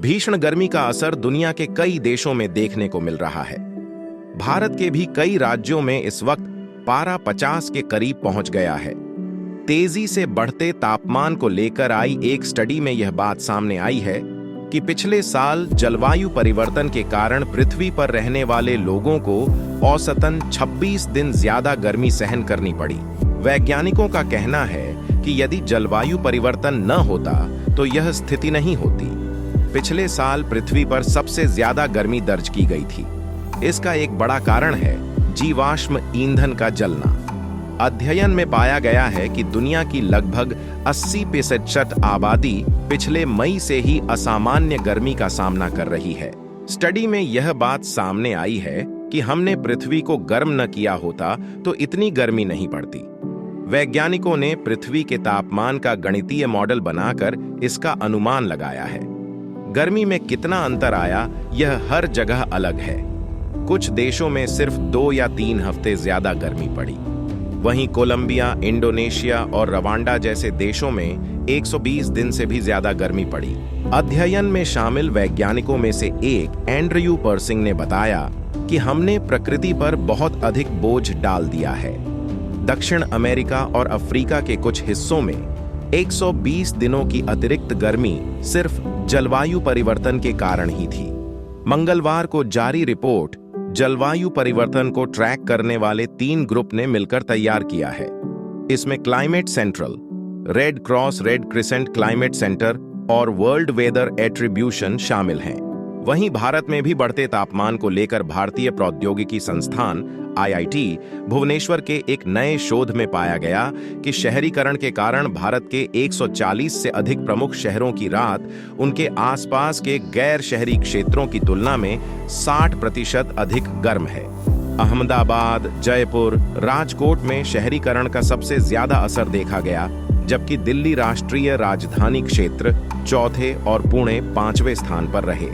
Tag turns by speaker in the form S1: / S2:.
S1: भीषण गर्मी का असर दुनिया के कई देशों में देखने को मिल रहा है। भारत के भी कई राज्यों में इस वक्त पारा 50 के करीब पहुंच गया है। तेजी से बढ़ते तापमान को लेकर आई एक स्टडी में यह बात सामने आई है कि पिछले साल जलवायु परिवर्तन के कारण पृथ्वी पर रहने वाले लोगों को औसतन 26 दिन ज्यादा गर्मी सहन करनी पड़ी। वैज्ञानिकों का कहना है कि यदि जलवायु परिवर्तन न होता तो यह स्थिति नहीं होती। पिछले साल पृथ्वी पर सबसे ज्यादा गर्मी दर्ज की गई थी। इसका एक बड़ा कारण है जीवाश्म ईंधन का जलना। अध्ययन में पाया गया है कि दुनिया की लगभग 80% आबादी पिछले मई से ही असामान्य गर्मी का सामना कर रही है। स्टडी में यह बात सामने आई है कि हमने पृथ्वी को गर्म न किया होता तो इतनी गर्मी नहीं पड़ती। वैज्ञानिकों ने पृथ्वी के तापमान का गणितीय मॉडल बनाकर इसका अनुमान लगाया है। गर्मी में कितना अंतर आया, यह हर जगह अलग है। कुछ देशों में सिर्फ 2 या 3 हफ्ते ज्यादा गर्मी पड़ी। वहीं कोलंबिया, इंडोनेशिया और रवांडा जैसे देशों में 120 दिन से भी ज्यादा गर्मी पड़ी। अध्ययन में शामिल वैज्ञानिकों में से एक एंड्रयू पर्सिंग ने बताया कि हमने प्रकृति पर बहुत अधिक बोझ डाल दिया है। दक्षिण अमेरिका और अफ्रीका के कुछ हिस्सों में 120 दिनों की अतिरिक्त गर्मी सिर्फ जलवायु परिवर्तन के कारण ही थी। मंगलवार को जारी रिपोर्ट जलवायु परिवर्तन को ट्रैक करने वाले 3 ग्रुप ने मिलकर तैयार किया है। इसमें climate central, red cross red crescent climate centre और वर्ल्ड वेदर एट्रीब्यूशन शामिल हैं। वहीं भारत में भी बढ़ते तापमान को लेकर भारतीय प्रौद्योगिकी संस्थान IIT भुवनेश्वर के एक नए शोध में पाया गया कि शहरीकरण के कारण भारत के 140 से अधिक प्रमुख शहरों की रात उनके आसपास के गैर शहरी क्षेत्रों की तुलना में 60% अधिक गर्म है। अहमदाबाद, जयपुर, राजकोट में शहरीकरण का सबसे ज्यादा असर देखा गया, जबकि दिल्ली राष्ट्रीय राजधानी क्षेत्र चौथे और पुणे 5वें स्थान पर रहे।